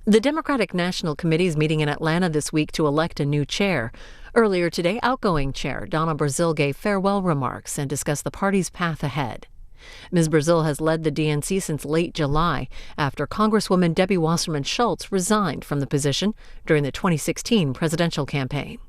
The Democratic National Committee is meeting in Atlanta this week to elect a new chair. Earlier today, outgoing chair Donna gave farewell remarks and discussed the party's path ahead. Ms. Brazil has led the DNC since late July after Congresswoman Debbie Wasserman Schultz resigned from the position during the 2016 presidential campaign.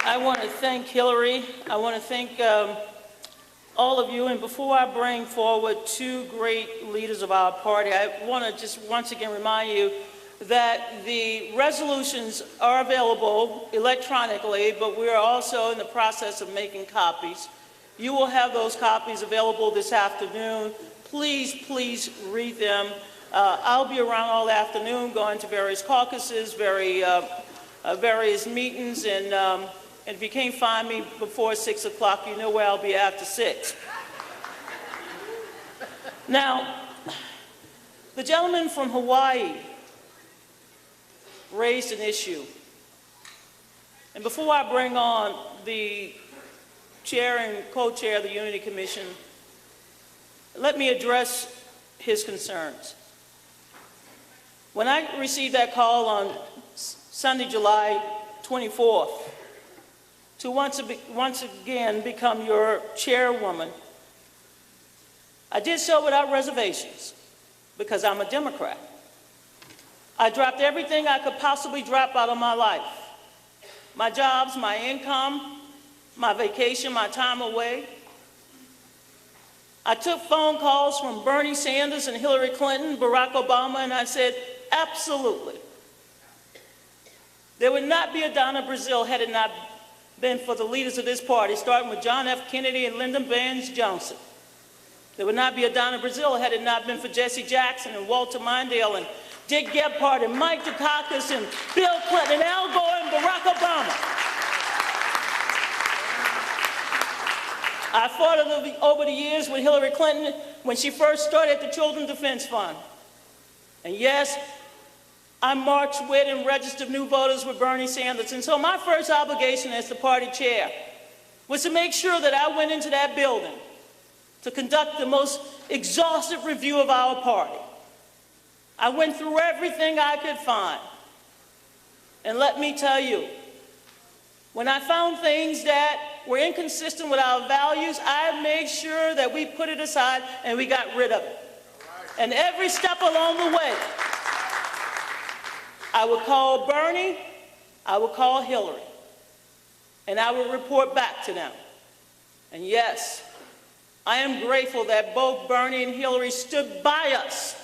I want to thank Hillary. I want to thank all of you. And before I bring forward two great leaders of our party, I want to just once again remind you that the resolutions are available electronically, but we are also in the process of making copies. You will have those copies available this afternoon. Please, please read them. I'll be around all afternoon going to various caucuses, various meetings, and if you can't find me before 6 o'clock, you know where I'll be after 6. Now, the gentleman from Hawaii raised an issue. And before I bring on the chair and co-chair of the Unity Commission, let me address his concerns. When I received that call on Sunday, July 24th, to once again become your chairwoman, I did so without reservations because I'm a Democrat. I dropped everything I could possibly drop out of my life. My jobs, my income, my vacation, my time away. I took phone calls from Bernie Sanders and Hillary Clinton, Barack Obama, and I said, absolutely. There would not be a Donna Brazil had it not been for the leaders of this party, starting with John F. Kennedy and Lyndon Baines Johnson. There would not be a Donna Brazil had it not been for Jesse Jackson and Walter Mondale and Dick Gephardt and Mike Dukakis and Bill Clinton and Al Gore and Barack Obama. I fought over the years with Hillary Clinton when she first started the Children's Defense Fund. And yes, I marched with and registered new voters with Bernie Sanders. And so my first obligation as the party chair was to make sure that I went into that building to conduct the most exhaustive review of our party. I went through everything I could find. And let me tell you, when I found things that were inconsistent with our values, I made sure that we put it aside and we got rid of it. And every step along the way, I would call Bernie, I would call Hillary, and I would report back to them. And yes, I am grateful that both Bernie and Hillary stood by us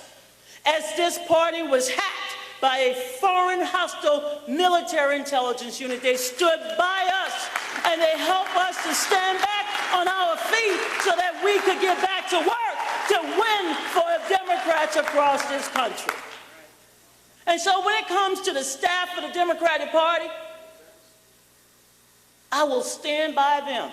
as this party was hacked by a foreign hostile military intelligence unit. They stood by us and they helped us to stand back on our feet so that we could get back to work to win for Democrats across this country. And so when it comes to the staff of the Democratic Party, I will stand by them.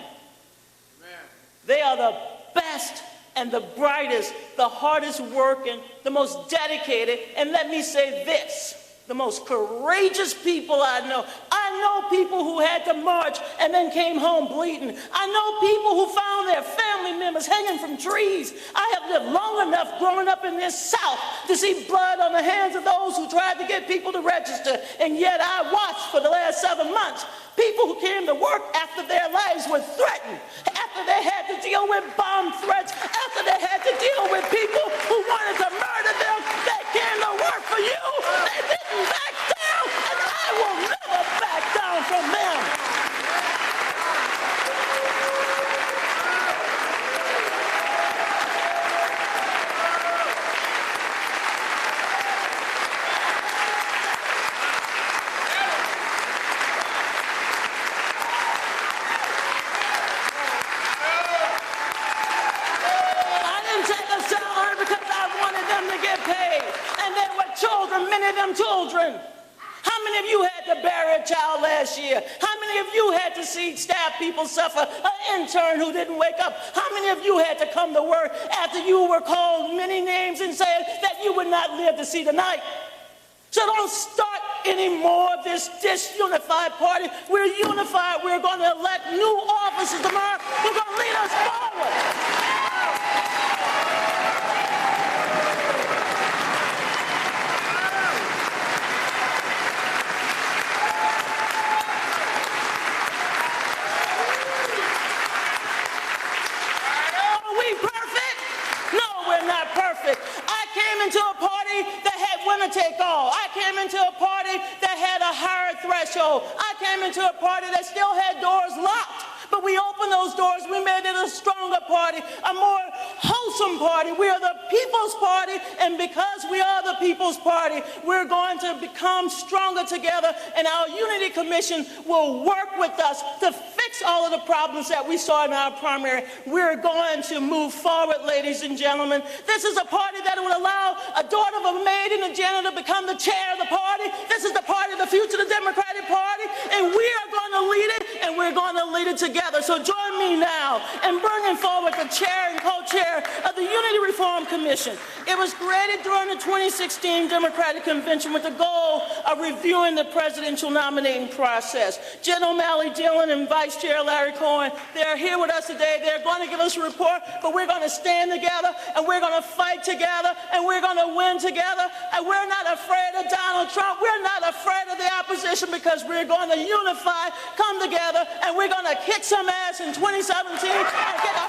Amen. They are the best and the brightest, the hardest working, the most dedicated, and let me say this, the most courageous people I know. I know people who had to march and then came home bleeding. I know people who found their family members hanging from trees. I have lived long enough growing up in this South to see blood on the hands of those who tried to get people to register, and yet I watched for the last 7 months people who came to work after their lives were threatened, after they had to deal with bomb threats, after they had to deal with people who wanted to murder them. They came to work for you. They didn't back down, and I will never back down from them. Many of them children. How many of you had to bury a child last year? How many of you had to see staff people suffer? An intern who didn't wake up? How many of you had to come to work after you were called many names and saying that you would not live to see the night. So don't start any more of this disunified party. We're unified. We're going to elect new officers tomorrow. We're going to lead us forward. Into a party that had winner take all. I came into a party that had a higher threshold. I came into a party that still had doors locked. But we opened those doors. We made it a stronger party, a more wholesome party. We are the people's party, and because we are the people's party, we're going to become stronger together, and our Unity Commission will work with us to fix all of the problems that we saw in our primary. We're going to move forward, ladies and gentlemen. This is a party that will allow a daughter of a maid and a janitor to become the chair of the party. This is the party of the future, the Democratic Party, and we are going to lead it, and we're going to lead it together. So join me now in bringing forward the chair and co-chair of the Unity Reform Commission. It was created during the 2016 Democratic Convention with the goal of reviewing the presidential nominating process. Jen O'Malley Dillon and Vice Chair Larry Cohen, they're here with us today. They're going to give us a report, but we're going to stand together, and we're going to fight together, and we're going to win together. And we're not afraid of Donald Trump. We're not afraid of the opposition, because we're going to unify, come together, and we're going to kick some ass in 2017 and get a